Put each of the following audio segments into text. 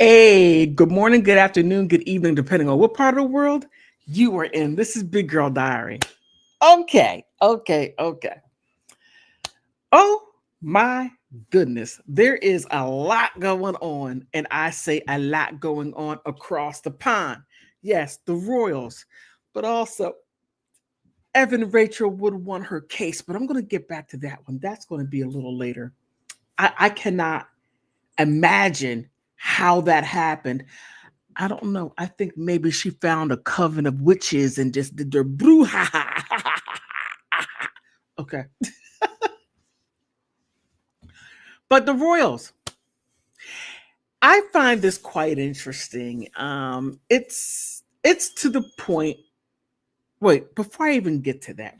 Hey, good morning, good afternoon, good evening, depending on what part of the world you are in. This is Big Girl Diary. Okay. Oh my goodness, there is a lot going on, and I say a lot going on across the pond. Yes, the Royals, but also Evan Rachel would have won her case, but I'm going to get back to that one. That's going to be a little later. I cannot imagine how that happened. I don't know. I think maybe she found a coven of witches and just did their brouhaha. Okay. But the Royals, I find this quite interesting. It's to the point. Wait, before I even get to that,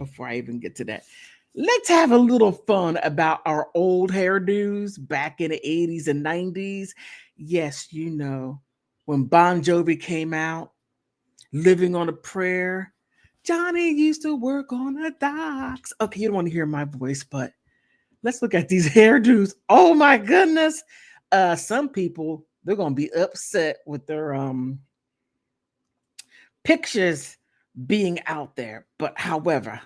let's have a little fun about our old hairdos back in the 80s and 90s. Yes, when Bon Jovi came out, Living on a Prayer. Johnny used to work on the docks. Okay, you don't want to hear my voice, but let's look at these hairdos. Oh my goodness. Some people, they're gonna be upset with their pictures being out there. But however,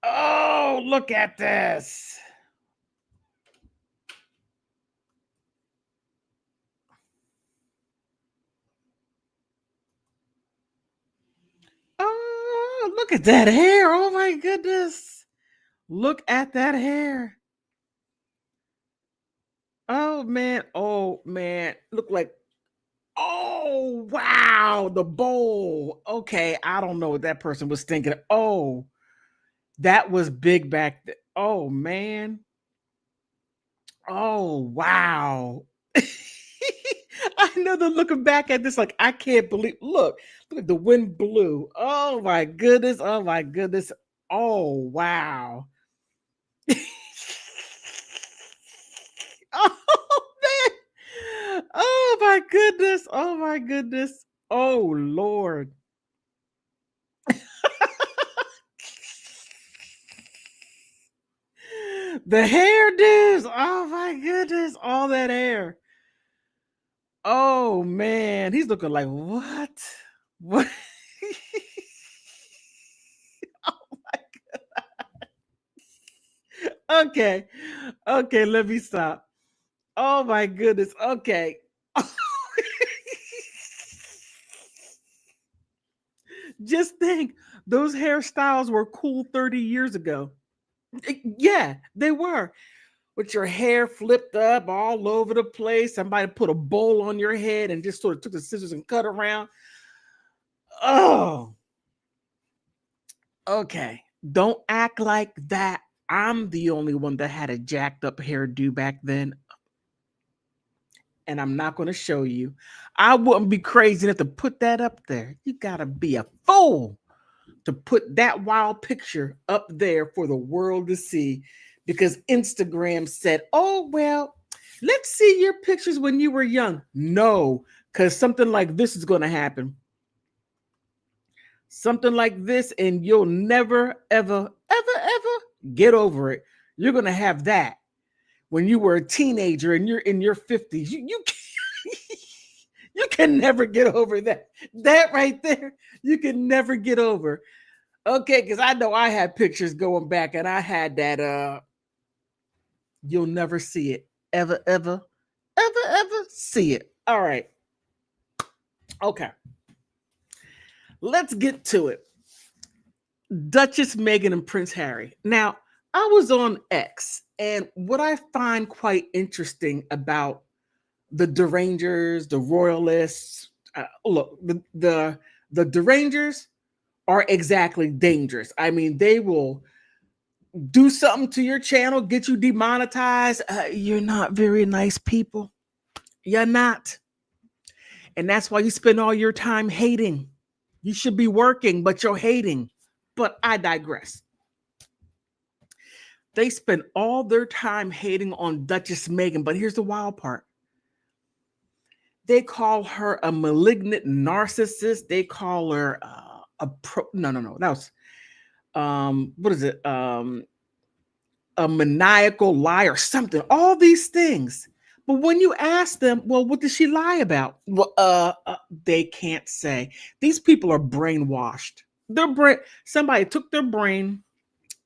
oh, look at this. Oh, look at that hair. Oh my goodness. Look at that hair. Oh man. Look like, oh wow, the bowl. Okay, I don't know what that person was thinking. Oh, that was big back then. Oh man. Oh wow. I know they're looking back at this like I can't believe. Look at the wind blew. Oh my goodness. Oh my goodness. Oh wow. Oh man. Oh my goodness. Oh my goodness. Oh Lord. The hairdos. Oh my goodness. All that hair. Oh man. He's looking like what? What? Oh my. Okay. Okay, let me stop. Oh my goodness. Okay. Just think, those hairstyles were cool 30 years ago. Yeah, they were. With your hair flipped up all over the place. Somebody put a bowl on your head and just sort of took the scissors and cut around. Oh, okay. Don't act like that. I'm the only one that had a jacked up hairdo back then, and I'm not going to show you. I wouldn't be crazy enough to put that up there. You got to be a fool to put that wild picture up there for the world to see because Instagram said, oh, well, let's see your pictures when you were young. No, because something like this is going to happen. Something like this, and you'll never, ever get over it. You're going to have that when you were a teenager and you're in your 50s. You can never get over that. That right there, you can never get over. Okay, because I know I had pictures going back and I had that you'll never see it. Ever see it. All right. Okay. Let's get to it. Duchess Meghan and Prince Harry. Now, I was on X, and what I find quite interesting about the derangers, the royalists, look, the derangers are exactly dangerous. I mean, they will do something to your channel, get you demonetized. You're not very nice people. You're not. And that's why you spend all your time hating. You should be working, but you're hating. But I digress. They spend all their time hating on Duchess Meghan. But here's the wild part. They call her a malignant narcissist. They call her no. That was what is it? a maniacal lie or something, all these things. But when you ask them, well, what did she lie about? Well, they can't say. These people are brainwashed. Somebody took their brain,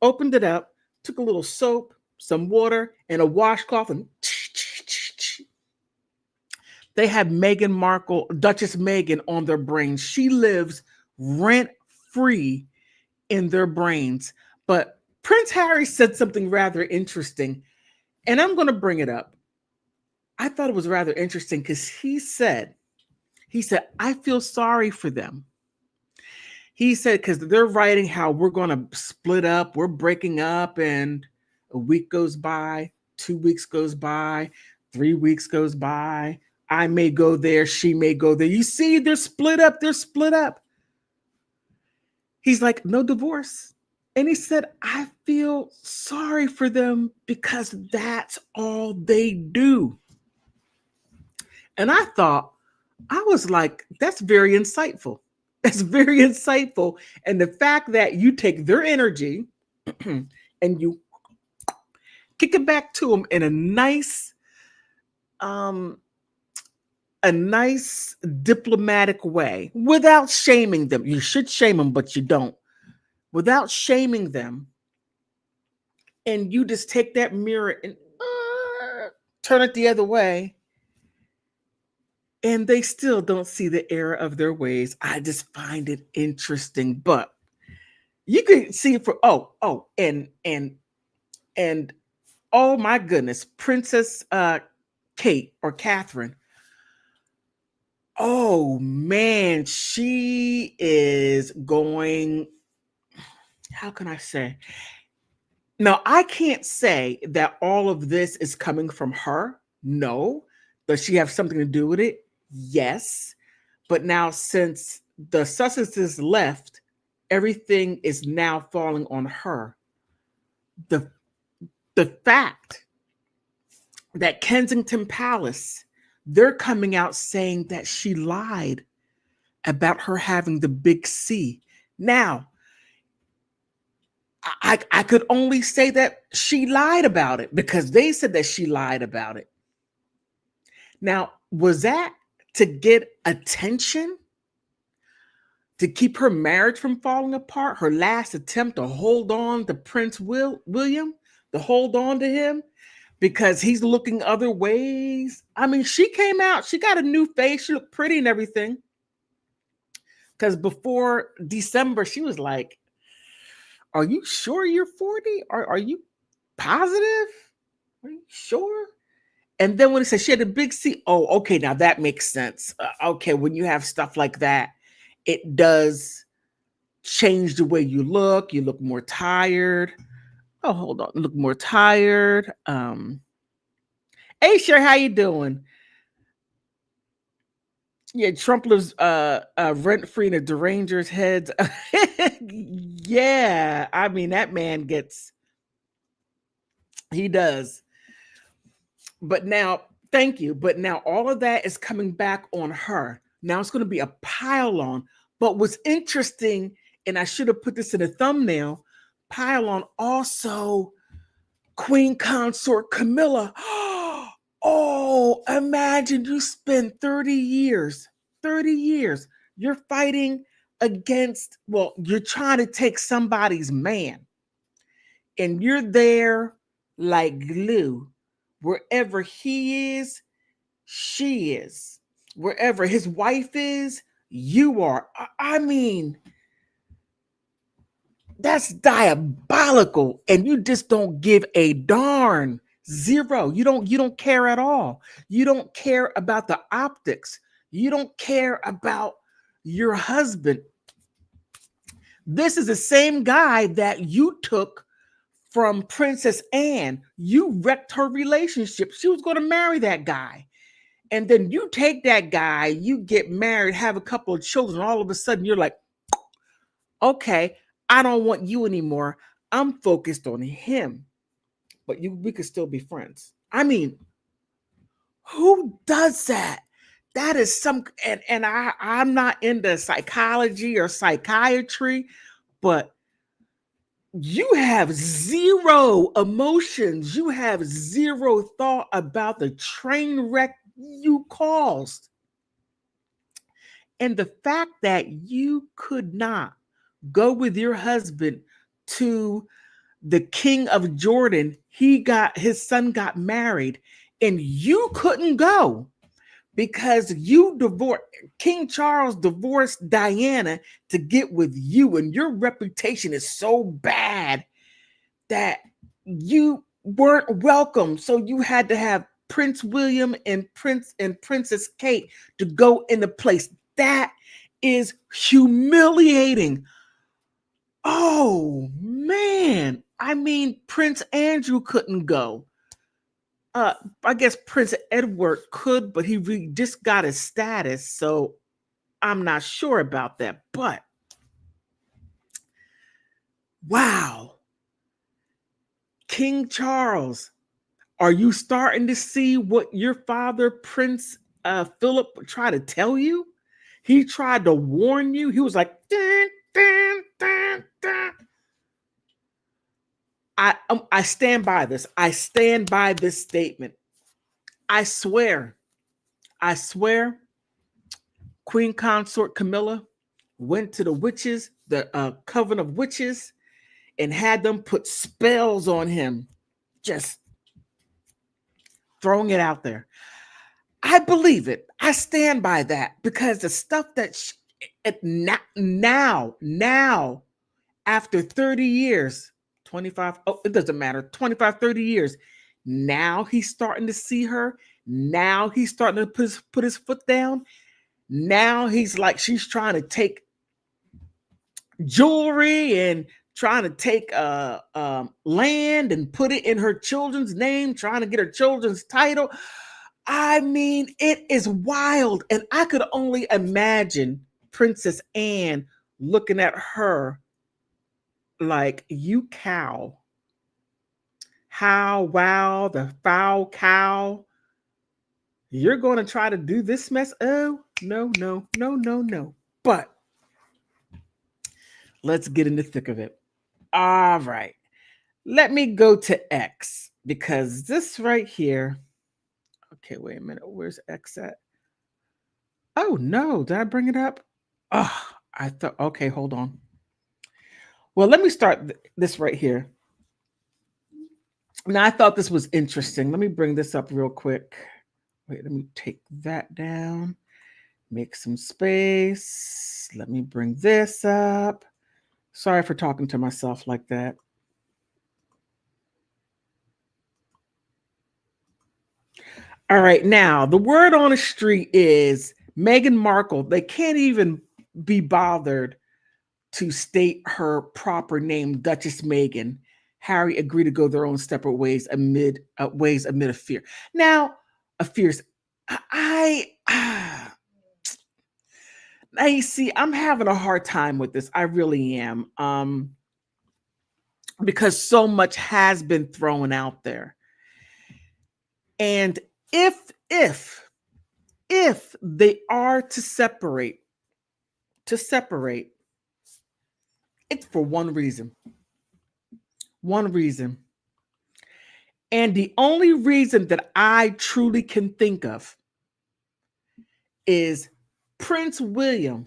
opened it up, took a little soap, some water, and a washcloth, and they have Meghan Markle, Duchess Meghan on their brains. She lives rent free in their brains. But Prince Harry said something rather interesting, and I'm going to bring it up. I thought it was rather interesting because he said, I feel sorry for them. He said, because they're writing how we're going to split up, we're breaking up, and a week goes by, 2 weeks goes by, 3 weeks goes by. I may go there, she may go there. You see, they're split up, He's like, no divorce. And he said, I feel sorry for them because that's all they do. And I was like, that's very insightful. That's very insightful. And the fact that you take their energy and you kick it back to them in a nice diplomatic way without shaming them. You should shame them, but you don't. Without shaming them. And you just take that mirror and turn it the other way. And they still don't see the error of their ways. I just find it interesting. But you can see it for and oh my goodness, Princess Kate or Catherine. Oh man, she is going. How can I say? Now, I can't say that all of this is coming from her. No. Does she have something to do with it? Yes. But now, since the Sussexes left, everything is now falling on her. The fact that Kensington Palace, they're coming out saying that she lied about her having the big C. Now, I could only say that she lied about it because they said that she lied about it. Now, was that to get attention? To keep her marriage from falling apart? Her last attempt to hold on to Prince William? To hold on to him? Because he's looking other ways? I mean, she came out. She got a new face. She looked pretty and everything. Because before December, she was like, are you sure you're 40? Are you positive? Are you sure? And then when it said she had a big C, oh, okay, now that makes sense. Okay, when you have stuff like that, it does change the way you look. You look more tired. Oh, hold on, look more tired. Hey, Cher, how you doing? Yeah, Trump lives rent-free in a deranger's heads. Yeah, I mean, that man he does. But now, thank you. But now all of that is coming back on her. Now it's going to be a pile on. But what's interesting, and I should have put this in a thumbnail, pile on also Queen Consort Camilla. Oh, imagine you spend 30 years, you're fighting against, you're trying to take somebody's man. And you're there like glue. Wherever he is, she is. Wherever his wife is, you are. I mean, that's diabolical. And you just don't give a darn. Zero. You don't care at all. You don't care about the optics. You don't care about your husband. This is the same guy that you took from Princess Anne. You wrecked her relationship. She was going to marry that guy. And then you take that guy, you get married, have a couple of children. All of a sudden, you're like, okay, I don't want you anymore. I'm focused on him. But we could still be friends. I mean, who does that? That is and I'm not into psychology or psychiatry, but You have zero emotions. You have zero thought about the train wreck you caused. And the fact that you could not go with your husband to the king of Jordan, his son got married, and you couldn't go because King Charles divorced Diana to get with you, and your reputation is so bad that you weren't welcome. So you had to have Prince William and Princess Kate to go in the place. That is humiliating. Oh man. I mean, Prince Andrew couldn't go. I guess Prince Edward could, but he just got his status, so I'm not sure about that. But wow, King Charles, are you starting to see what your father, Prince Philip, tried to tell you? He tried to warn you. He was like, dun, dun, dun, dun. I stand by this. I stand by this statement. I swear, Queen Consort Camilla went to the witches, the coven of witches, and had them put spells on him. Just throwing it out there. I believe it. I stand by that because the stuff that now, after 30 years, 25, it doesn't matter, 25, 30 years, now he's starting to see her. Now he's starting to put his foot down. Now he's like, she's trying to take jewelry and trying to take land and put it in her children's name, trying to get her children's title. I mean, it is wild. And I could only imagine Princess Anne looking at her like, you cow. How, wow, the foul cow. You're going to try to do this mess? Oh, no, no, no, no, no. But let's get in the thick of it. All right. Let me go to X because this right here. Okay, wait a minute. Where's X at? Oh, no. Did I bring it up? Oh, I thought, okay, hold on. Well, let me start this right here. Now, I thought this was interesting. Let me bring this up real quick. Wait, let me take that down. Make some space. Let me bring this up. Sorry for talking to myself like that. All right, now the word on the street is Meghan Markle. They can't even be bothered to state her proper name, Duchess Meghan. Harry agreed to go their own separate ways amid a fear. Now, a fierce. Now you see, I'm having a hard time with this. I really am. Because so much has been thrown out there. And if they are to separate, it's for one reason. One reason. And the only reason that I truly can think of is Prince William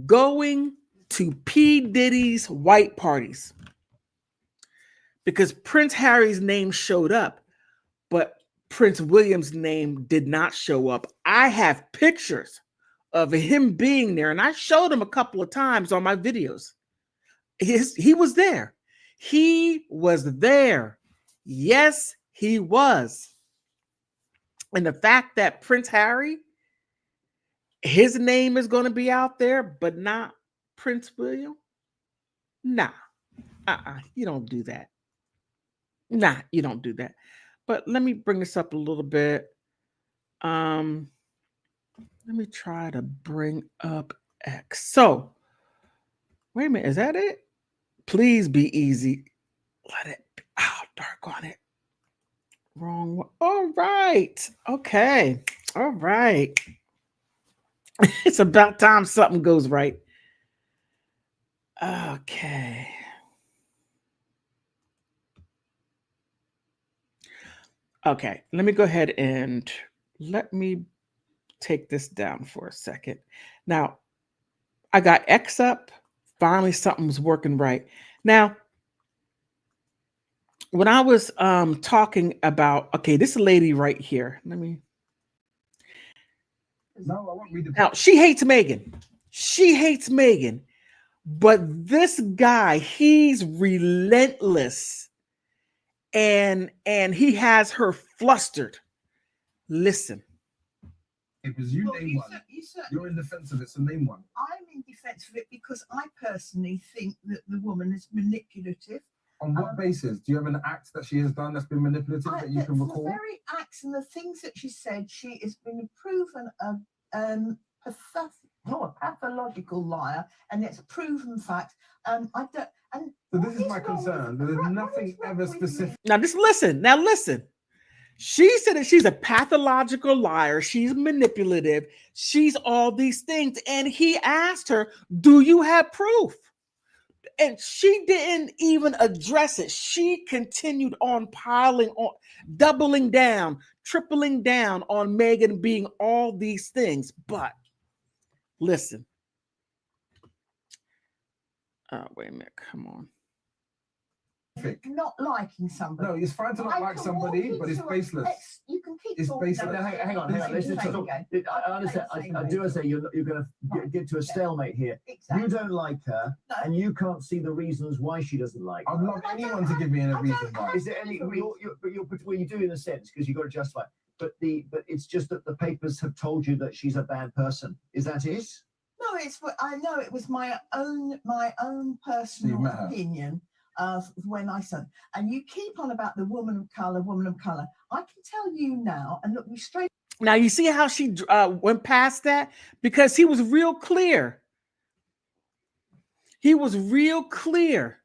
going to P. Diddy's white parties. Because Prince Harry's name showed up, but Prince William's name did not show up. I have pictures of him being there, and I showed him a couple of times on my videos. He was there. He was there. Yes, he was. And the fact that Prince Harry, his name is going to be out there, but not Prince William? Nah. You don't do that. Nah, you don't do that. But let me bring this up a little bit. Let me try to bring up X. So, wait a minute. Is that it? Please be easy. Let it be. Oh, dark on it. Wrong one. All right. Okay. All right. It's about time something goes right. Okay. Okay, let me go ahead and let me take this down for a second. Now, I got X up. Finally, something's working right. Now, when I was talking about, okay, this lady right here. Let me. No, I won't read it. Now, she hates Meghan. She hates Meghan. But this guy, he's relentless. And he has her flustered. Listen. It was you, name one. You're in defense of it, so name one. I'm in defense of it because I personally think that the woman is manipulative. On what basis? Do you have an act that she has done that's been manipulative that you can recall? The very acts and the things that she said, she has been proven a pathological liar, and it's a proven fact. I don't. And so this is my concern. There's nothing ever specific. Now just listen. Now listen. She said that she's a pathological liar. She's manipulative. She's all these things. And he asked her, do you have proof? And she didn't even address it. She continued on piling on, doubling down, tripling down on Meghan being all these things. But listen. Oh, wait a minute. Come on. Not liking somebody. No, it's fine to not like somebody, but it's baseless. You can keep. It's baseless. No, hang on. Listen, I understand. I do say you're going to get to a stalemate here. Exactly. You don't like her, and you can't see the reasons why she doesn't like her. I'd love anyone to give me a reason why. Is there any? Well, you do in a sense because you've got to justify. But it's just that the papers have told you that she's a bad person. Is that it? No, it's what I know. It was my own personal opinion of when I said, and you keep on about the woman of color. I can tell you now, and look you straight. Now you see how she went past that because he was real clear. He was real clear.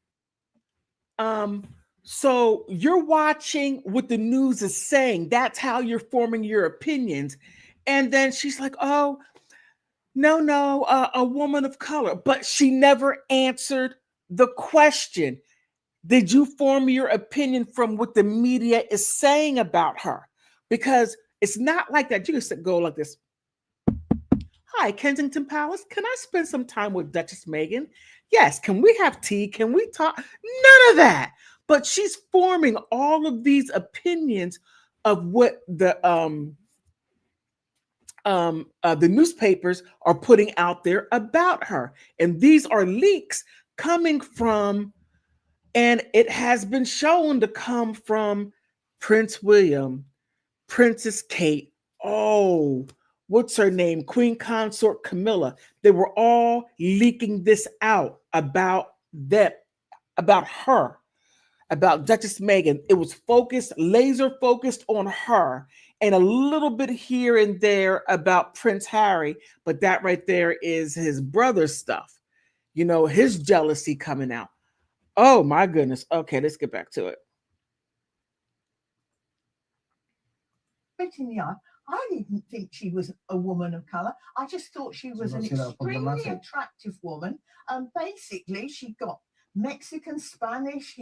So you're watching what the news is saying. That's how you're forming your opinions. And then she's like, oh, no, a woman of color. But she never answered the question. Did you form your opinion from what the media is saying about her? Because it's not like that. You just go like this. Hi, Kensington Palace. Can I spend some time with Duchess Meghan? Yes. Can we have tea? Can we talk? None of that. But she's forming all of these opinions of what the newspapers are putting out there about her. And these are leaks coming from, and it has been shown to come from Prince William, Princess Kate, what's her name? Queen Consort Camilla. They were all leaking this out about her, about Duchess Meghan. It was laser focused on her, and a little bit here and there about Prince Harry, but that right there is his brother's stuff. You know, his jealousy coming out. Oh my goodness. Okay, let's get back to it. In the eye. I didn't think she was a woman of color. I just thought she was an extremely attractive woman. Basically, she got Mexican, Spanish,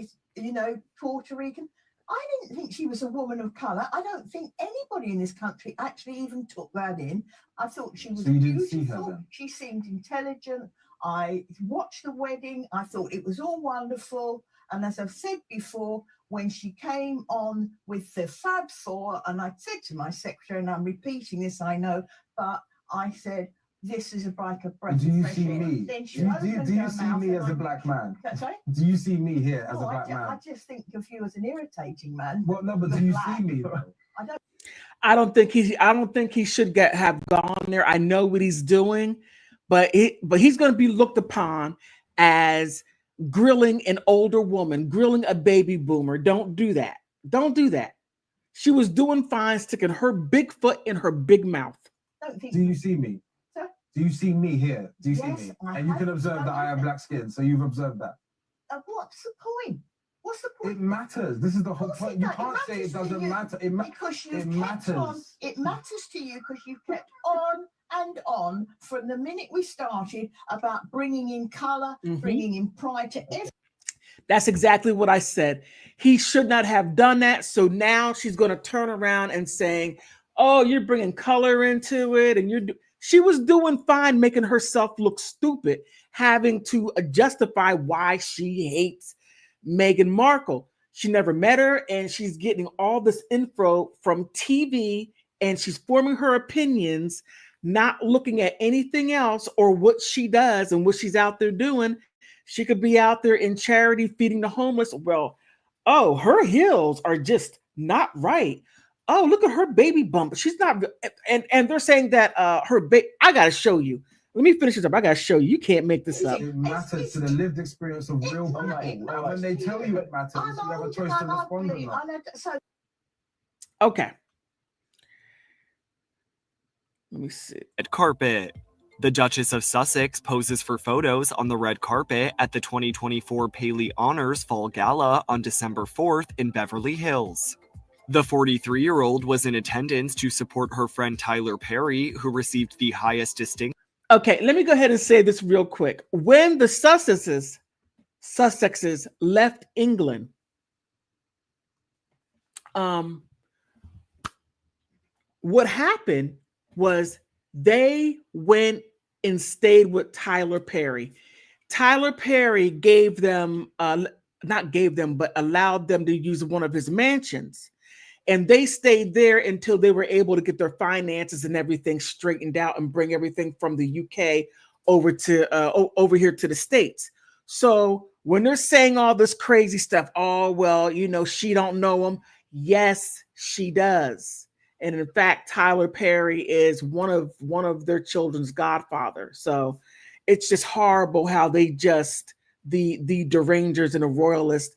Puerto Rican. I didn't think she was a woman of color. I don't think anybody in this country actually even took that in. I thought she was beautiful. She seemed intelligent. I watched the wedding. I thought it was all wonderful. And as I've said before, when she came on with the Fab Four, and I said to my secretary, and I'm repeating this, I know, but I said, this is a breath of fresh air. Do you see me? Do you see me as a black man? Sorry? Do you see me here as a black man? I just think of you as an irritating man. Well, no, but do you see me? I don't think he should have gone there. I know what he's doing, but he's going to be looked upon as grilling an older woman, grilling a baby boomer. Don't do that. Don't do that. She was doing fine, sticking her big foot in her big mouth. Do you see me? Sir? Do you see me here? Do you see me? And you can observe that I have black skin, so you've observed that. What's the point? What's the point? It matters. This is the whole point. You can't say it doesn't matter. It matters. It matters to you because you kept on and on from the minute we started about bringing in color, bringing in pride to everything. That's exactly what I said. He should not have done that. So now she's going to turn around and saying, "Oh, you're bringing color into it," and she was doing fine, making herself look stupid, having to justify why she hates Meghan Markle. She never met her, and she's getting all this info from TV, and she's forming her opinions, not looking at anything else or what she does and what she's out there doing. She could be out there in charity feeding the homeless. Well, oh, her heels are just not right. Oh, look at her baby bump. She's not, and they're saying that I gotta show you. Let me finish this up. I gotta show you. You can't make this up. It matters to the lived experience of real people. And when they tell you it matters, you have a choice to respond or not. Okay. Let me see. Red carpet. The Duchess of Sussex poses for photos on the red carpet at the 2024 Paley Honors Fall Gala on December 4th in Beverly Hills. The 43-year-old was in attendance to support her friend Tyler Perry, who received the highest distinction. Okay, let me go ahead and say this real quick. When the Sussexes left England, what happened was they went and stayed with Tyler Perry. Tyler Perry gave them, not gave them, but allowed them to use one of his mansions. And they stayed there until they were able to get their finances and everything straightened out and bring everything from the UK over here to the States. So when they're saying all this crazy stuff, oh, well, she don't know him. Yes, she does. And in fact, Tyler Perry is one of their children's godfather. So it's just horrible how they just, the derangers and the royalists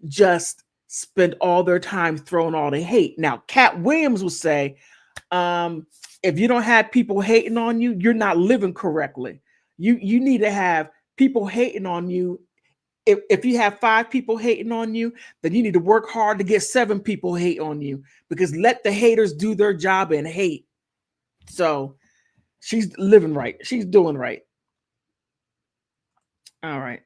just spend all their time throwing all the hate. Now, Cat Williams will say, if you don't have people hating on you, you're not living correctly. You need to have people hating on you. If you have 5 people hating on you, then you need to work hard to get 7 people hate on you, because let the haters do their job and hate. So she's living right. She's doing right. All right.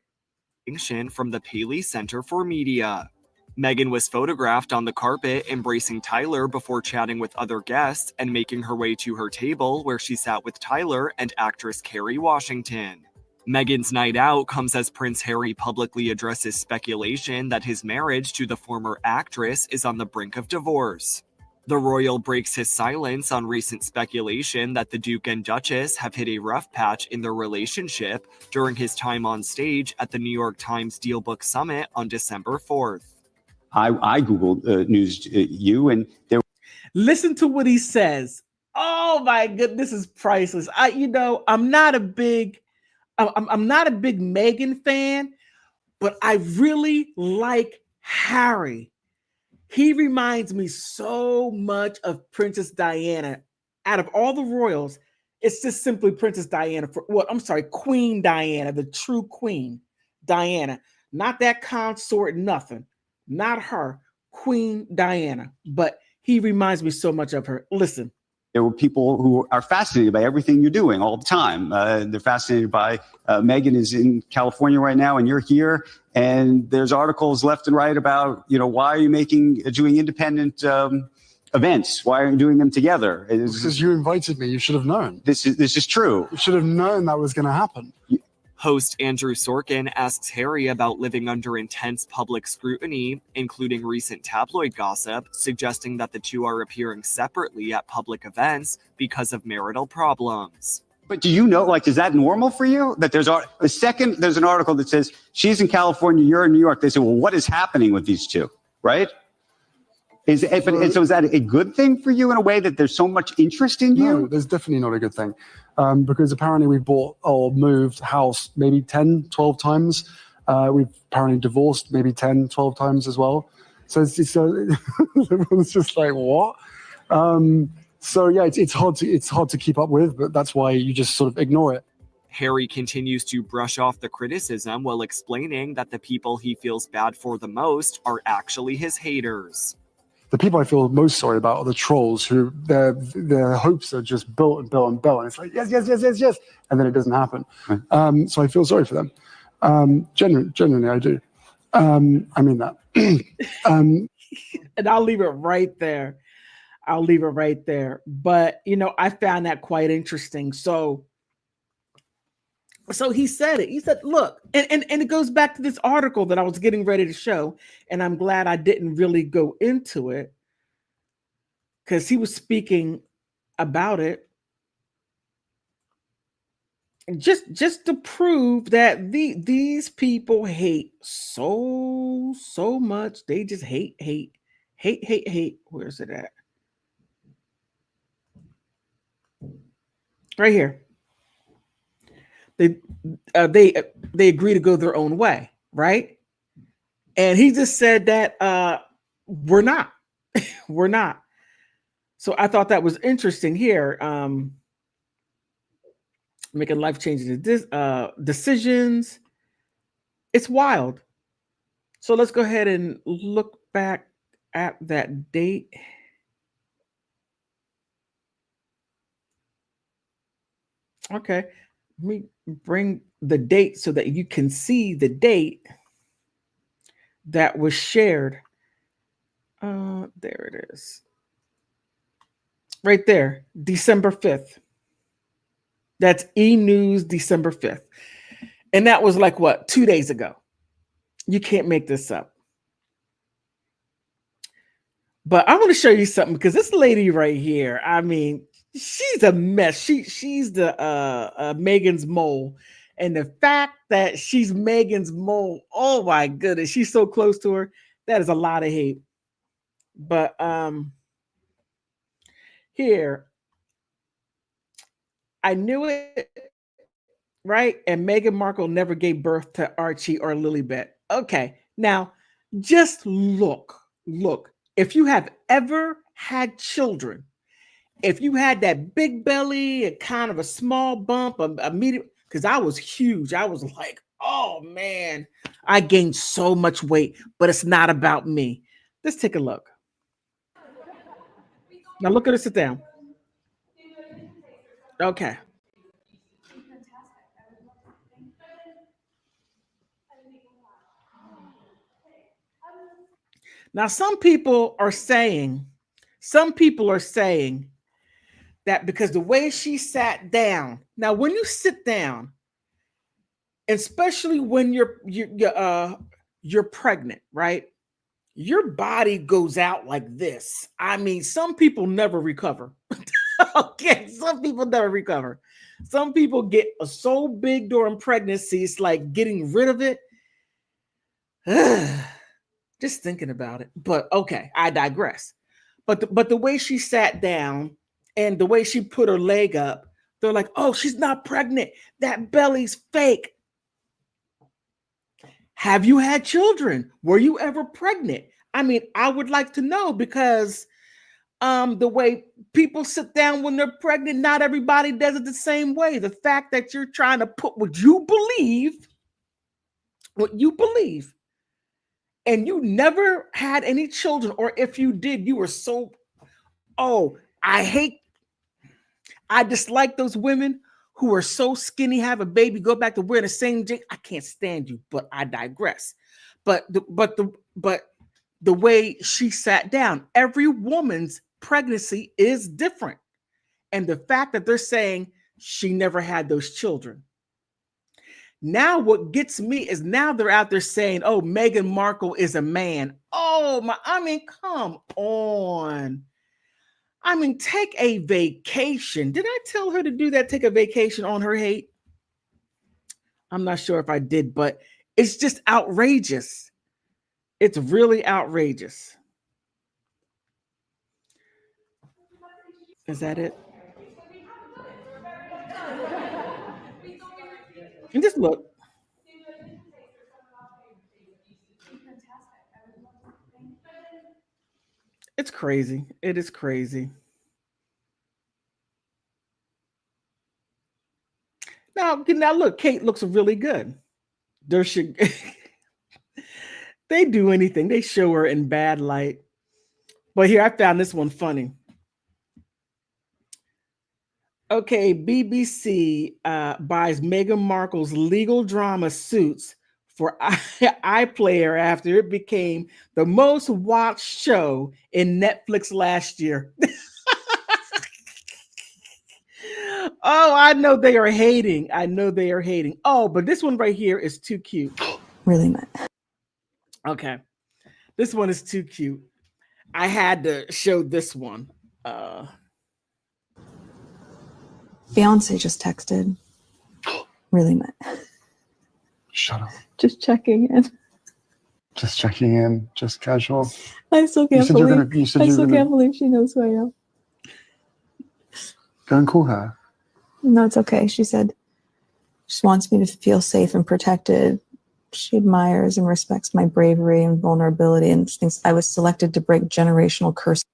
From the Paley Center for Media. Meghan was photographed on the carpet embracing Tyler before chatting with other guests and making her way to her table, where she sat with Tyler and actress Kerry Washington. Meghan's night out comes as Prince Harry publicly addresses speculation that his marriage to the former actress is on the brink of divorce. The royal breaks his silence on recent speculation that the Duke and Duchess have hit a rough patch in their relationship during his time on stage at the New York Times Dealbook Summit on December 4th. I Googled you, and there. Listen to what he says. Oh my goodness, this is priceless. I'm not a big Meghan fan, but I really like Harry. He reminds me so much of Princess Diana. Out of all the royals, it's just simply Princess Diana. Queen Diana, the true Queen Diana. Not that consort, nothing. Not her, Queen Diana. But he reminds me so much of her. Listen. There were people who are fascinated by everything you're doing all the time. They're fascinated by Meghan is in California right now, and you're here. And there's articles left and right about, why are you doing independent events? Why aren't you doing them together? Because you invited me. You should have known. This is true. You should have known that was going to happen. Host Andrew Sorkin asks Harry about living under intense public scrutiny, including recent tabloid gossip suggesting that the two are appearing separately at public events because of marital problems. But do you know, is that normal for you? That there's an article that says she's in California, you're in New York. They say, well, what is happening with these two, right? So is that a good thing for you in a way that there's so much interest in you? No, there's definitely not a good thing. Because apparently we bought or moved house maybe 10, 12 times. We've apparently divorced maybe 10, 12 times as well. So everyone's just like, what? So yeah, it's hard to keep up with, but that's why you just sort of ignore it. Harry continues to brush off the criticism while explaining that the people he feels bad for the most are actually his haters. The people I feel most sorry about are the trolls who their hopes are just built and built and built. And it's like, yes. And then it doesn't happen. Right. So I feel sorry for them. Genuinely, I do. I mean that. And I'll leave it right there. I'll leave it right there. But I found that quite interesting. So he said it. He said, look, and it goes back to this article that I was getting ready to show. And I'm glad I didn't really go into it because he was speaking about it. Just to prove that these people hate so much. They just hate. Where's it at? Right here. They agree to go their own way, right? And he just said that we're not. We're not. So I thought that was interesting here. Making life-changing decisions. It's wild. So let's go ahead and look back at that date. Okay. Let me bring the date so that you can see the date that was shared. There it is. Right there, December 5th. That's E-News, December 5th. And that was like, what, 2 days ago? You can't make this up. But I want to show you something because this lady right here, I mean, she's a mess. She's the Meghan's mole. And the fact that she's Meghan's mole, oh my goodness, she's so close to her. That is a lot of hate. But here, I knew it, right? And Meghan Markle never gave birth to Archie or Lilibet. Okay, now just look. If you have ever had children, if you had that big belly and kind of a small bump, a medium, because I was huge. I was like, oh man, I gained so much weight, but it's not about me. Let's take a look. Now look at her sit down. Okay. Now some people are saying that because the way she sat down. Now, when you sit down, especially when you're pregnant, right? Your body goes out like this. I mean, some people never recover. Okay, some people never recover. Some people get so big during pregnancy, it's like getting rid of it. Just thinking about it. But okay, I digress. But the way she sat down and the way she put her leg up, they're like, oh, she's not pregnant. That belly's fake. Have you had children? Were you ever pregnant? I mean, I would like to know because the way people sit down when they're pregnant, not everybody does it the same way. The fact that you're trying to put what you believe, and you never had any children, or if you did, you were so, oh, I dislike those women who are so skinny, have a baby, go back to wearing the same jeans. I can't stand you, but I digress. But the way she sat down, every woman's pregnancy is different. And the fact that they're saying she never had those children. Now what gets me is now they're out there saying, oh, Meghan Markle is a man. Oh my, I mean, come on. I mean, take a vacation. Did I tell her to do that? Take a vacation on her hate? I'm not sure if I did, but it's just outrageous. It's really outrageous. Is that it? And just look. It's crazy. It is crazy. Now look, Kate looks really good. There should they do anything. They show her in bad light. But here I found this one funny. Okay, BBC buys Meghan Markle's legal drama suits for iPlayer after it became the most watched show in Netflix last year. Oh, I know they are hating. I know they are hating. Oh, but this one right here is too cute. Really, man. Okay. This one is too cute. I had to show this one. Beyonce just texted. Really, man. Shut up. Just checking in. Just checking in. Just casual. I still can't believe. You said I you're still gonna can't believe she knows who I am. go and call her. No, it's okay. She said she wants me to feel safe and protected. She admires and respects my bravery and vulnerability and thinks I was selected to break generational curses.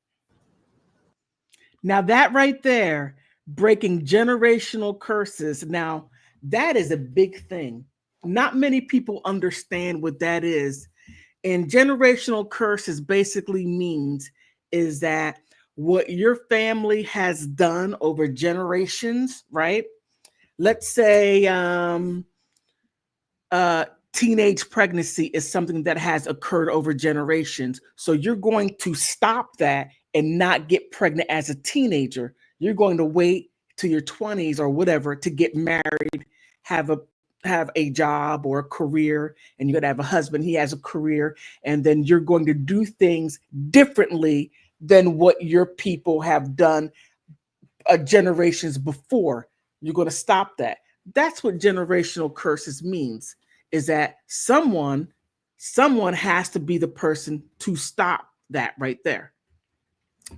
Now that right there, breaking generational curses. Now that is a big thing. Not many people understand what that is. And generational curses basically means is that what your family has done over generations, right? Let's say teenage pregnancy is something that has occurred over generations. So you're going to stop that and not get pregnant as a teenager. You're going to wait till your 20s or whatever to get married, have a job or a career, and you're going to have a husband, he has a career, and then you're going to do things differently than what your people have done generations before. You're going to stop that. That's what generational curses means, is that someone has to be the person to stop that right there.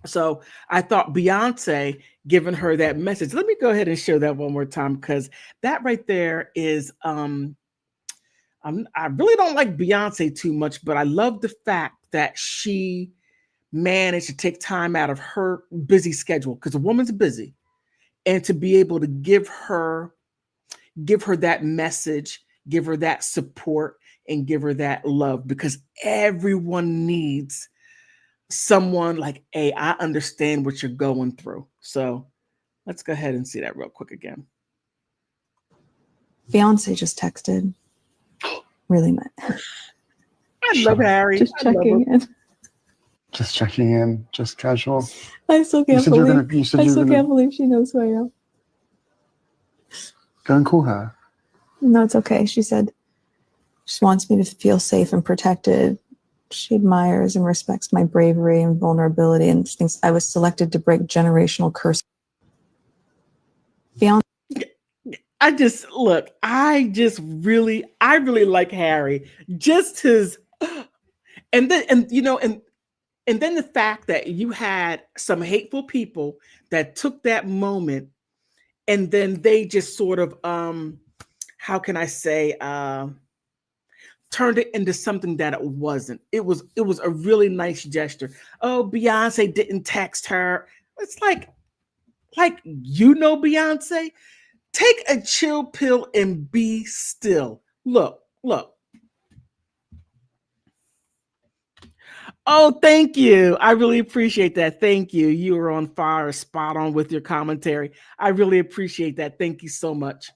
So I thought Beyonce giving her that message. Let me go ahead and show that one more time, because that right there is I really don't like Beyonce too much, but I love the fact that she managed to take time out of her busy schedule, because a woman's busy, and to be able to give her that message, give her that support, and give her that love, because everyone needs someone like, hey, I understand what you're going through. So let's go ahead and see that real quick again. Beyonce just texted. Really, man. I love Harry. Just checking in. Just checking in. Just casual. I still can't believe. You said you're can't believe she knows who I am. go and call her. No, it's okay. She said she wants me to feel safe and protected. She admires and respects my bravery and vulnerability and thinks I was selected to break generational curses. Beyonce. I really like Harry. Just his, and then the fact that you had some hateful people that took that moment and then they just sort of how can I say, turned it into something that it wasn't. It was a really nice gesture. Oh, Beyonce didn't text her. It's like Beyonce, take a chill pill and be still. Look. Oh, thank you. I really appreciate that. Thank you. You were on fire, spot on with your commentary. I really appreciate that. Thank you so much.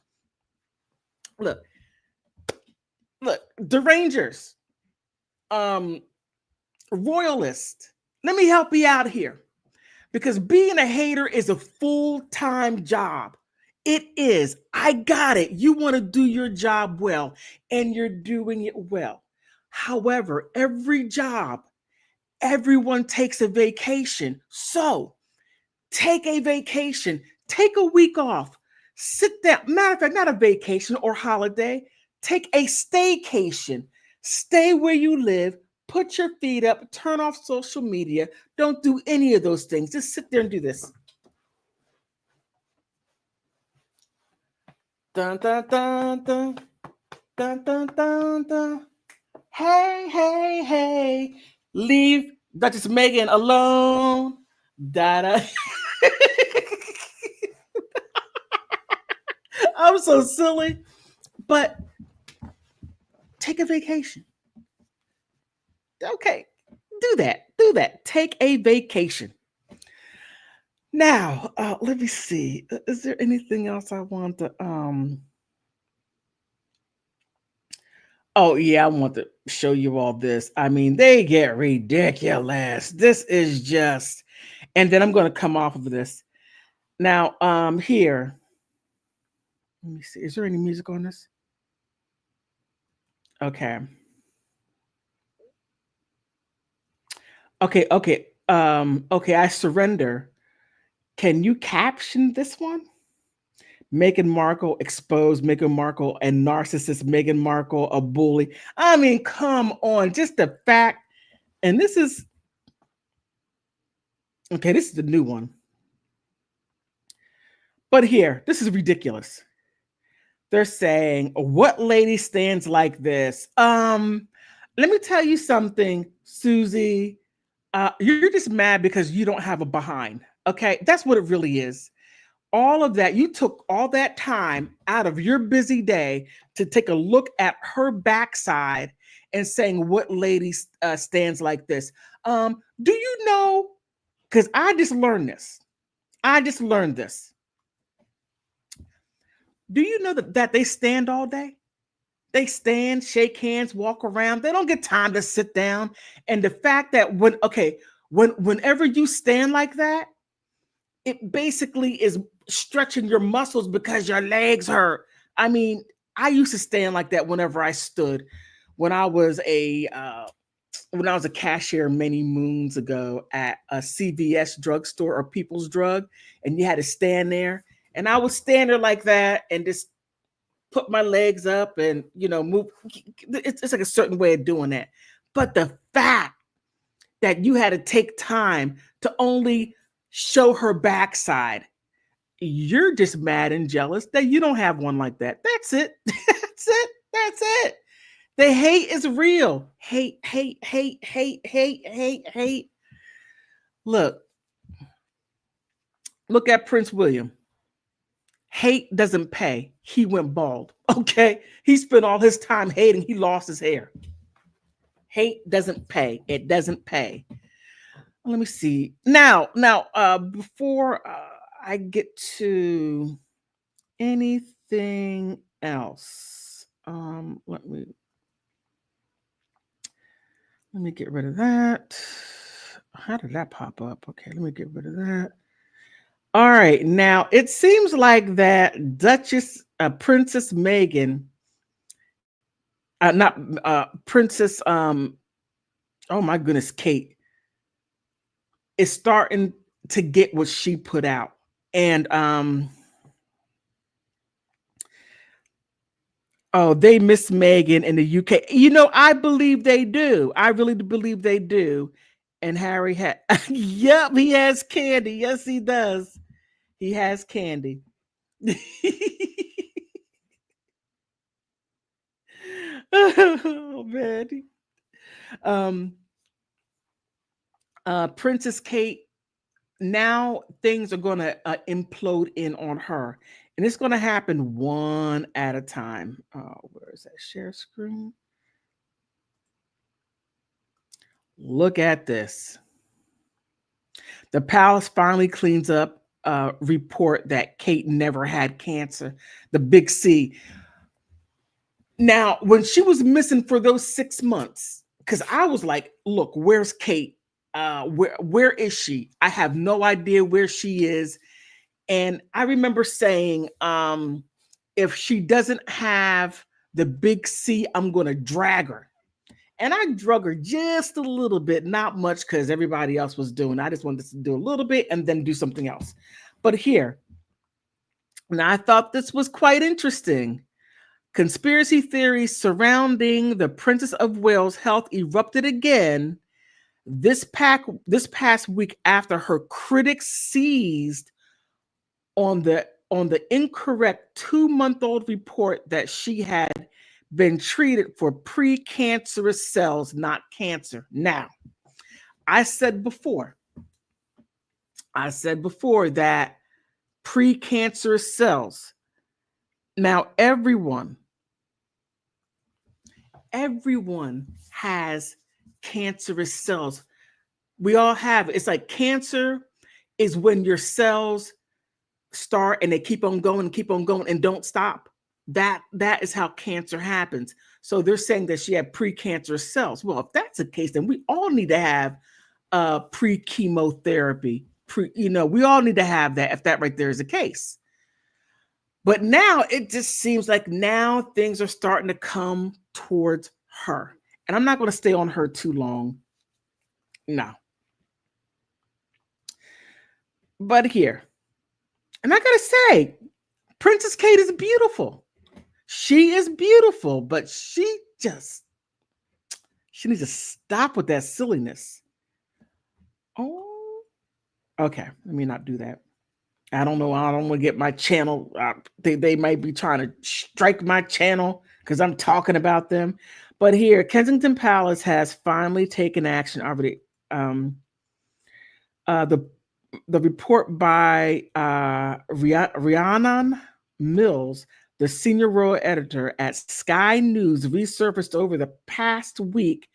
Look, derangers, royalists. Let me help you out here, because being a hater is a full-time job. It is. I got it. You want to do your job well, and you're doing it well. However, every job, everyone takes a vacation. So take a vacation, take a week off, sit down. Matter of fact, not a vacation or holiday, take a staycation. Stay where you live, put your feet up, turn off social media. Don't do any of those things. Just sit there and do this. Dun, dun, dun, dun. Dun, dun, dun, dun. Hey, leave Duchess Meghan alone. Da-da. I'm so silly, but take a vacation. Okay, do that. Take a vacation. Now, let me see. Is there anything else I want to Oh, yeah, I want to show you all this. I mean, they get ridiculous. This is just, and then I'm going to come off of this. Now, here, let me see. Is there any music on this? Okay. Okay. Okay, I surrender. Can you caption this one? Meghan Markle exposed Meghan Markle and narcissist Meghan Markle a bully. I mean, come on, just the fact. And this is okay, this is the new one. But here, this is ridiculous. They're saying, what lady stands like this? Let me tell you something, Susie. You're just mad because you don't have a behind. Okay, that's what it really is. All of that, you took all that time out of your busy day to take a look at her backside and saying what lady stands like this. Do you know? Because I just learned this. Do you know that they stand all day? They stand, shake hands, walk around. They don't get time to sit down. And the fact that whenever you stand like that, it basically is stretching your muscles because your legs hurt. I mean, I used to stand like that whenever I stood. When I was a cashier many moons ago at a CVS drugstore or People's Drug, and you had to stand there, and I would stand there like that and just put my legs up and move. It's like a certain way of doing that. But the fact that you had to take time to only show her backside, you're just mad and jealous that you don't have one like that. That's it. That's it. The hate is real. Hate. Look at Prince William. Hate doesn't pay. He went bald. Okay. He spent all his time hating. He lost his hair. Hate doesn't pay. It doesn't pay. Let me see. Now, before I get to anything else, let me get rid of that. How did that pop up? Okay, let me get rid of that. All right, now it seems like that Princess Meghan, not Princess, oh my goodness, Kate, is starting to get what she put out. And they miss Meghan in the UK. I believe they do. I really do believe they do. And Harry yep, he has candy. Yes, he does. He has candy. Oh man. Princess Kate, now things are going to implode in on her. And it's going to happen one at a time. Where is that share screen? Look at this. The palace finally cleans up a report that Kate never had cancer, the big C. Now, when she was missing for those 6 months, because I was like, look, where's Kate? Where is she? I have no idea where she is. And I remember saying, if she doesn't have the big C, I'm going to drag her. And I drug her just a little bit, not much because everybody else was doing. I just wanted to do a little bit and then do something else. But here, now I thought this was quite interesting. Conspiracy theories surrounding the Princess of Wales' health erupted again this past week after her critics seized on the incorrect 2-month-old report that she had been treated for precancerous cells, not cancer. Now, I said before that precancerous cells. Now, everyone has cancerous cells. We all have it. It's like cancer is when your cells start and they keep on going and don't stop. That is how cancer happens. So they're saying that she had precancerous cells. Well, if that's the case, then we all need to have pre-chemotherapy. We all need to have that if that right there is the case. But now it just seems like now things are starting to come towards her. And I'm not going to stay on her too long. No. But here, and I got to say, Princess Kate is beautiful. She is beautiful, but she needs to stop with that silliness. Oh, okay. Let me not do that. I don't know. I don't want to get my channel. They might be trying to strike my channel because I'm talking about them. But here, Kensington Palace has finally taken action already. The report by Rhiannon Mills, the senior royal editor at Sky News, resurfaced over the past week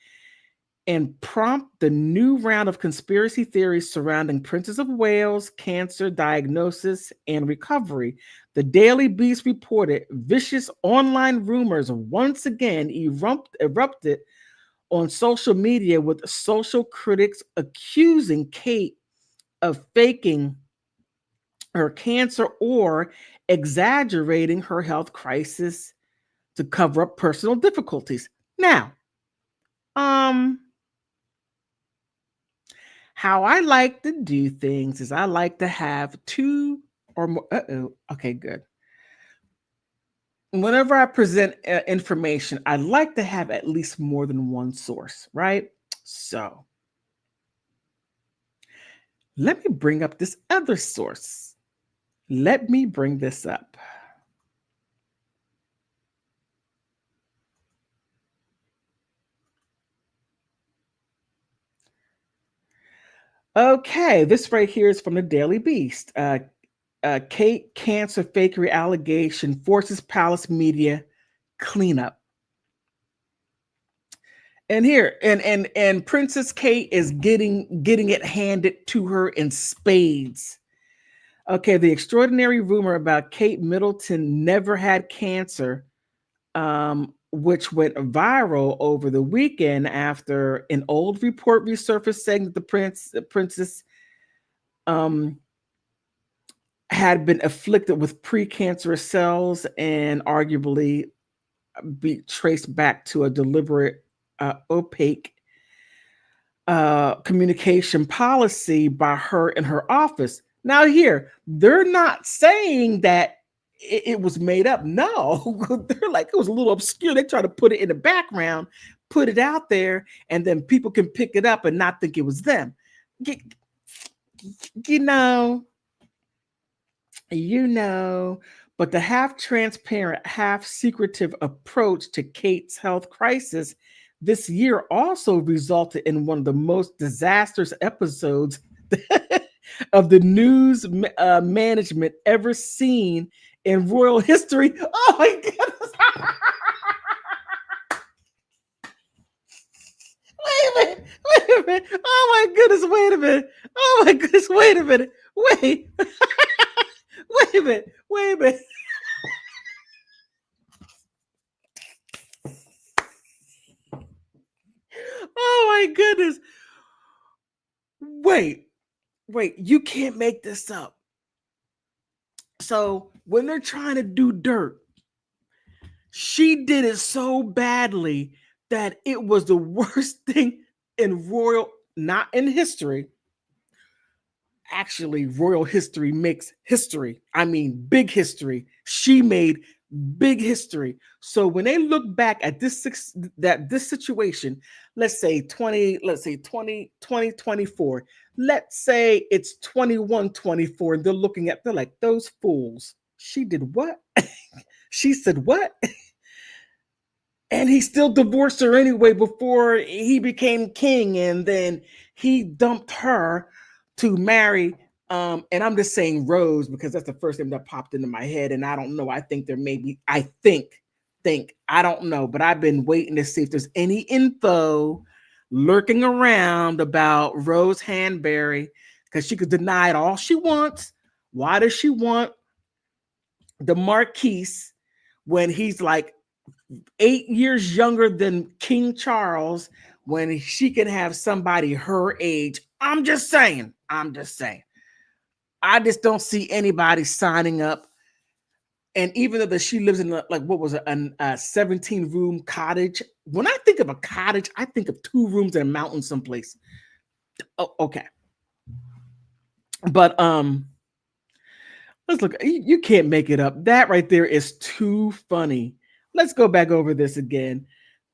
and prompt the new round of conspiracy theories surrounding Princess of Wales cancer diagnosis and recovery. The Daily Beast reported vicious online rumors once again erupted on social media, with social critics accusing Kate of faking her cancer or exaggerating her health crisis to cover up personal difficulties. Now, how I like to do things is I like to have two or more. Okay, good. Whenever I present information, I like to have at least more than one source, right? So let me bring up this other source. Let me bring this up. Okay, this right here is from the Daily Beast. Kate cancer fakery allegation forces palace media cleanup. And here, and Princess Kate is getting it handed to her in spades. Okay, the extraordinary rumor about Kate Middleton never had cancer, which went viral over the weekend after an old report resurfaced saying that the princess had been afflicted with precancerous cells and arguably be traced back to a deliberate, opaque communication policy by her and her office. Now here, they're not saying that it was made up. No, they're like, it was a little obscure. They try to put it in the background, put it out there, and then people can pick it up and not think it was them. You know, but the half transparent, half secretive approach to Kate's health crisis this year also resulted in one of the most disastrous episodes of the news management ever seen in royal history. Oh my goodness. Wait a minute. Oh my goodness, wait a minute. Oh my goodness, wait a minute. Wait. Wait a minute. Oh my goodness. Wait, you can't make this up. So when they're trying to do dirt, she did it so badly that it was the worst thing in royal, not in history. Actually, royal history makes history. I mean, big history. She made big history. So when they look back at this situation, let's say 2024, let's say it's 2124, and they're like, those fools. She did what? She said what? And he still divorced her anyway before he became king, and then he dumped her to marry, and I'm just saying Rose because that's the first name that popped into my head, and I don't know. I think there may be, I don't know, but I've been waiting to see if there's any info lurking around about Rose Hanbury, because she could deny it all she wants. Why does she want the Marquise when he's like 8 years younger than King Charles when she can have somebody her age. I'm just saying. I just don't see anybody signing up. And even though she lives in what was it, a 17-room cottage. When I think of a cottage, I think of 2 rooms in a mountain someplace. Oh, okay. But let's look. You can't make it up. That right there is too funny. Let's go back over this again.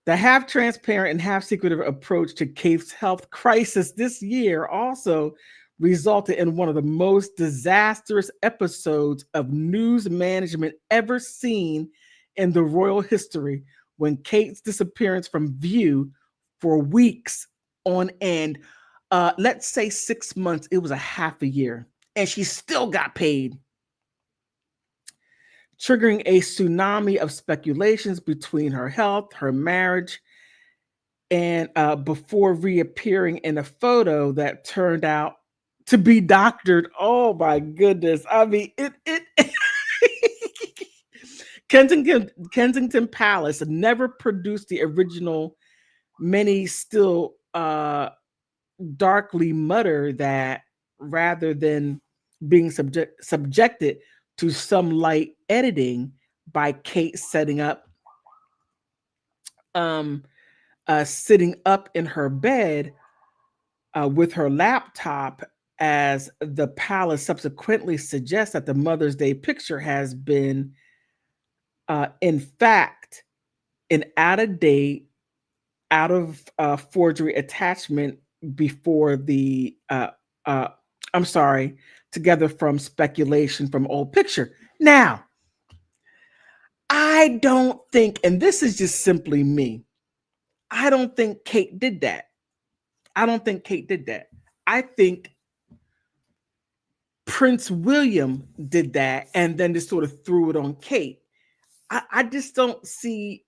The half transparent and half secretive approach to Kate's health crisis this year also resulted in one of the most disastrous episodes of news management ever seen in the royal history, when Kate's disappearance from view for weeks on end, let's say 6 months, it was a half a year, and she still got paid, triggering a tsunami of speculations between her health, her marriage, and before reappearing in a photo that turned out to be doctored. Oh my goodness. I mean, it Kensington Palace never produced the original. Many still darkly mutter that rather than being subjected to some light editing by Kate sitting up in her bed with her laptop, as the palace subsequently suggests that the Mother's Day picture has been, in fact, an out-of-date, forgery attachment before the, together from speculation from old picture. Now, I don't think, and this is just simply me, I don't think Kate did that. I think Prince William did that and then just sort of threw it on Kate. I just don't see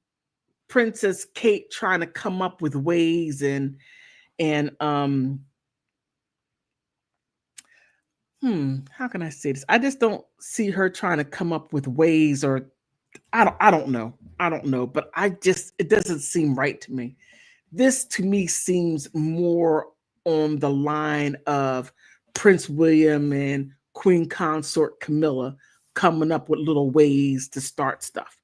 Princess Kate trying to come up with ways and how can I say this? I just don't see her trying to come up with ways, or I don't know, but it doesn't seem right to me. This to me seems more on the line of Prince William and Queen Consort Camilla coming up with little ways to start stuff.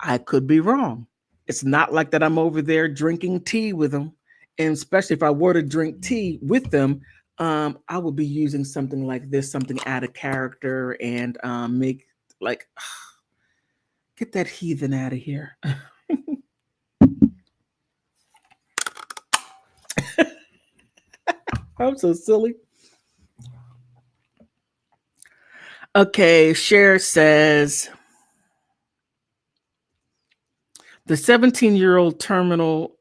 I could be wrong. It's not like that I'm over there drinking tea with them. And especially if I were to drink tea with them, I would be using something like this, something out of character, and make like, get that heathen out of here. I'm so silly. Okay, Cher says the 17-year-old terminal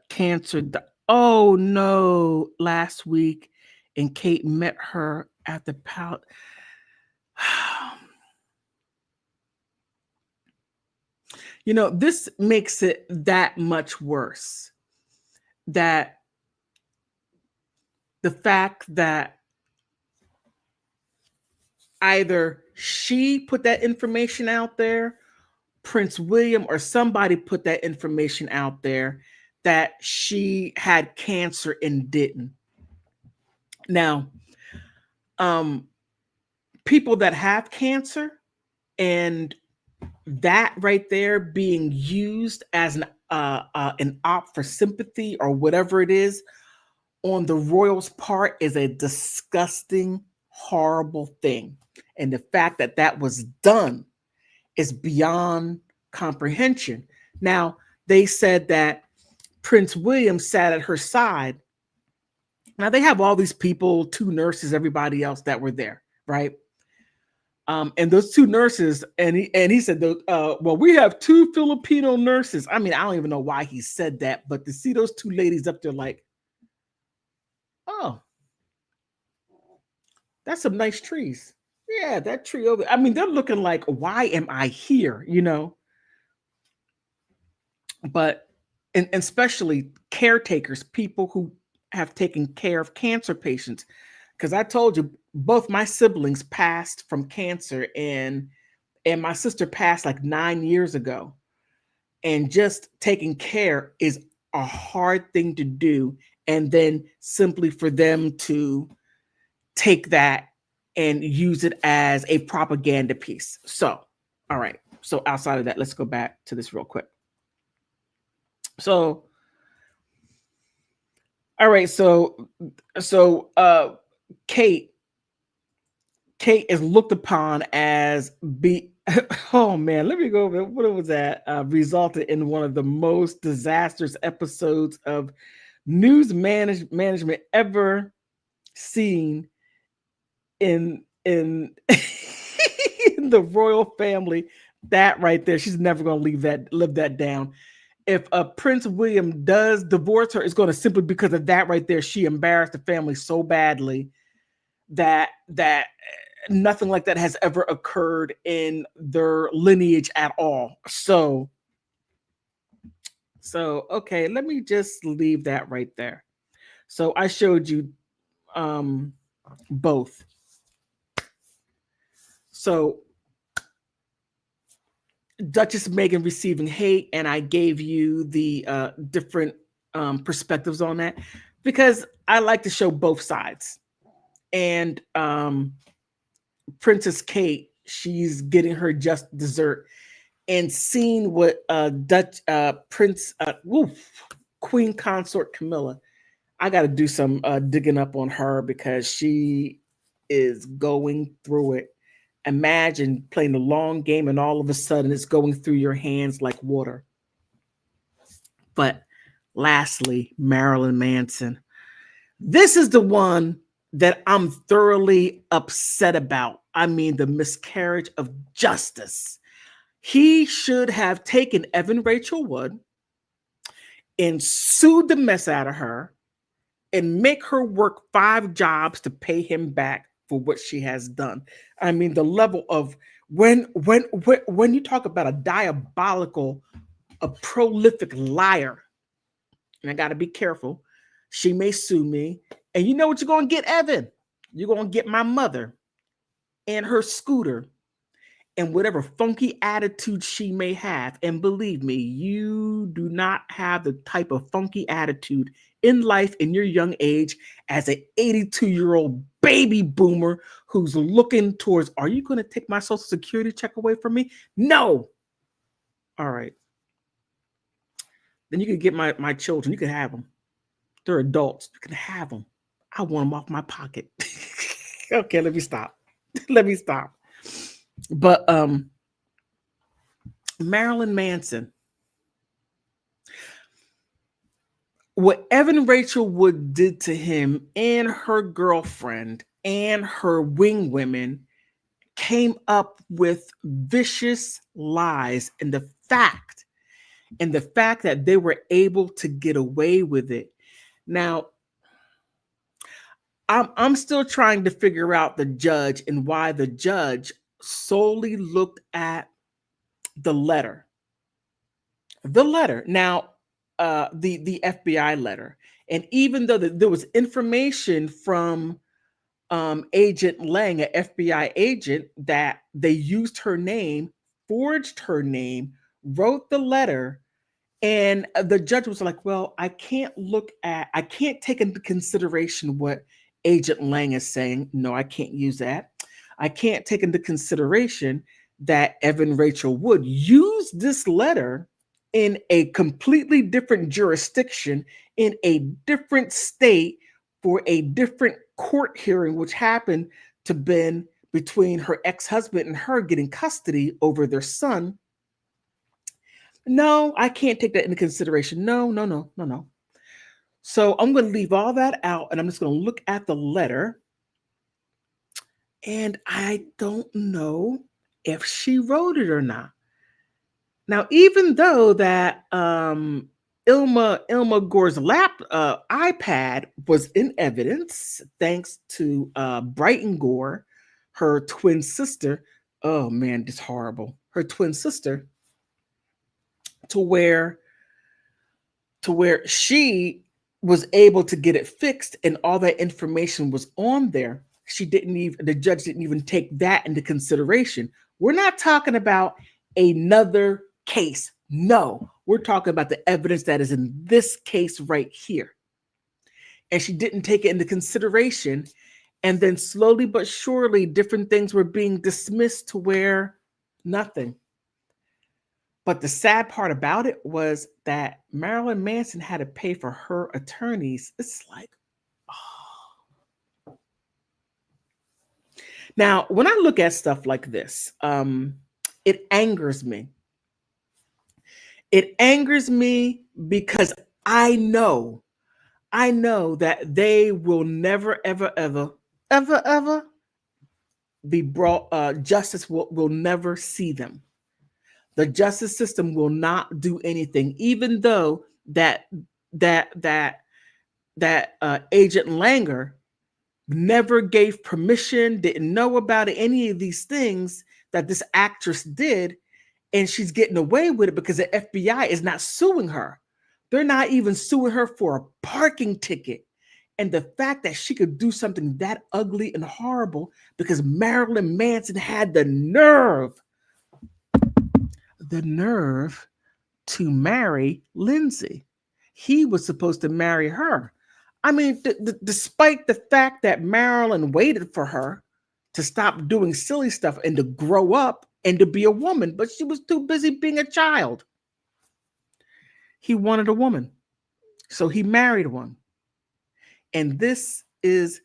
cancer. Oh no! Last week, and Kate met her at the palace. You know, this makes it that much worse. That the fact that either she put that information out there, Prince William or somebody put that information out there that she had cancer and didn't. Now, people that have cancer and that right there being used as an op for sympathy or whatever it is on the royals' part is a disgusting, horrible thing. And the fact that that was done is beyond comprehension. Now, they said that Prince William sat at her side. Now, they have all these people, 2 nurses, everybody else that were there, right? And those 2 nurses, and he said, well, we have 2 Filipino nurses. I mean, I don't even know why he said that, but to see those 2 ladies up there like, oh, that's some nice trees. Yeah, that tree over. I mean, they're looking like, why am I here? You know? But, and especially caretakers, people who have taken care of cancer patients. Because I told you, both my siblings passed from cancer, and my sister passed like 9 years ago. and just taking care is a hard thing to do. And then simply for them to take that and use it as a propaganda piece. So, all right. So outside of that, let's go back to this real quick. So, all right. So Kate is looked upon as oh man, let me go over what was that? Resulted in one of the most disastrous episodes of news management ever seen in in the royal family. That right there, she's never going to live that down. If Prince William does divorce her, it's going to simply because of that right there. She embarrassed the family so badly that nothing like that has ever occurred in their lineage at all. So okay, let me just leave that right there. So I showed you both. So Duchess Meghan receiving hate, and I gave you the different perspectives on that because I like to show both sides. And Princess Kate, she's getting her just dessert, and seeing what Queen Consort Camilla. I got to do some digging up on her because she is going through it. Imagine playing the long game and all of a sudden it's going through your hands like water. But lastly, Marilyn Manson. This is the one that I'm thoroughly upset about. I mean, the miscarriage of justice. He should have taken Evan Rachel Wood and sued the mess out of her and make her work 5 jobs to pay him back for what she has done. I mean, the level of when you talk about a diabolical, a prolific liar, and I got to be careful, she may sue me. And you know what you're going to get, Evan? You're going to get my mother and her scooter and whatever funky attitude she may have. And believe me, you do not have the type of funky attitude in life in your young age as an 82-year-old baby boomer who's looking towards, are you going to take my Social Security check away from me? No. All right. Then you can get my children. You can have them. They're adults. You can have them. I want them off my pocket. Okay, let me stop. But Marilyn Manson, what Evan Rachel Wood did to him and her girlfriend and her wing women came up with vicious lies, and the fact that they were able to get away with it. Now, I'm still trying to figure out the judge and why the judge solely looked at the letter. Now, the FBI letter, and even though there was information from Agent Lang, an FBI agent, that they used her name, forged her name, wrote the letter, and the judge was like, well, I can't take into consideration what Agent Lang is saying. No, I can't use that. I can't take into consideration that Evan Rachel Wood used this letter in a completely different jurisdiction, in a different state, for a different court hearing, which happened to been between her ex-husband and her getting custody over their son. No, I can't take that into consideration. No. So I'm going to leave all that out, and I'm just going to look at the letter. And I don't know if she wrote it or not. Now, even though that Ilma Gore's iPad was in evidence, thanks to Brighton Gore, her twin sister. Oh man, it's horrible. Her twin sister, to where she was able to get it fixed, and all that information was on there. The judge didn't even take that into consideration. We're not talking about another case, No, we're talking about the evidence that is in this case right here. And she didn't take it into consideration. And then slowly but surely, different things were being dismissed to where nothing. But the sad part about it was that Marilyn Manson had to pay for her attorneys. It's like, oh. Now, when I look at stuff like this, it angers me. It angers me because I know that they will never, ever, ever, ever, ever be brought, justice will never see them. The justice system will not do anything, even though that Agent Langer never gave permission, didn't know about any of these things that this actress did, and she's getting away with it because the FBI is not suing her. They're not even suing her for a parking ticket. And the fact that she could do something that ugly and horrible because Marilyn Manson had the nerve to marry Lindsay. He was supposed to marry her. I mean, despite the fact that Marilyn waited for her to stop doing silly stuff and to grow up and to be a woman, but she was too busy being a child. He wanted a woman, so he married one. And this is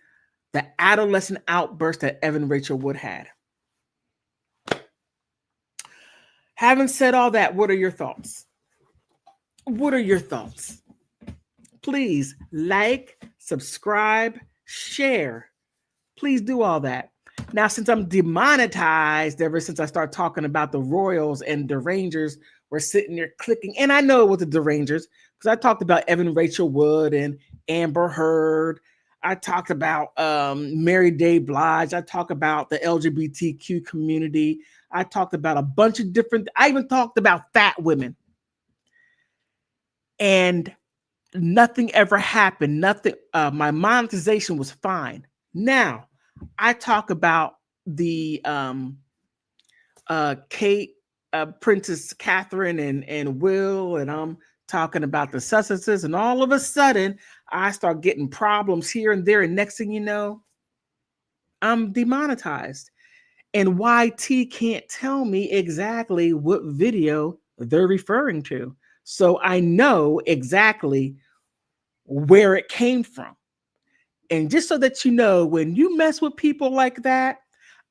the adolescent outburst that Evan Rachel Wood had. Having said all that, what are your thoughts? What are your thoughts? Please like, subscribe, share. Please do all that. Now, since I'm demonetized ever since I started talking about the Royals and the Rangers, we're sitting there clicking. And I know it was the Rangers because I talked about Evan Rachel Wood and Amber Heard. I talked about Mary J. Blige. I talked about the LGBTQ community. I talked about a bunch of different, I even talked about fat women. And nothing ever happened. Nothing, my monetization was fine. Now, I talk about the Kate, Princess Catherine and Will, and I'm talking about the Sussexes, and all of a sudden, I start getting problems here and there, and next thing you know, I'm demonetized. And YT can't tell me exactly what video they're referring to. So I know exactly where it came from. And just so that you know, when you mess with people like that,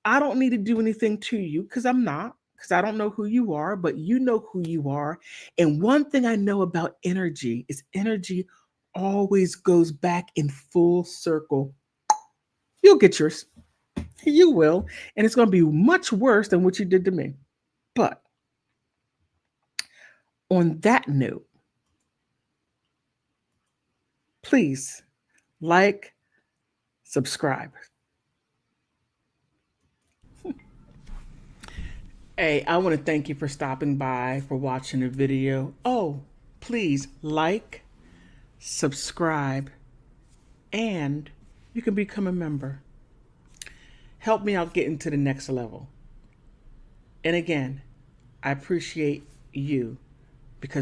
I don't need to do anything to you because I'm not, because I don't know who you are, but you know who you are. And one thing I know about energy is energy always goes back in full circle. You'll get yours. You will. And it's going to be much worse than what you did to me. But on that note, please like, subscribe. Hey, I want to thank you for stopping by, for watching the video. Oh, please like, subscribe, and you can become a member. Help me out getting to the next level. And again, I appreciate you because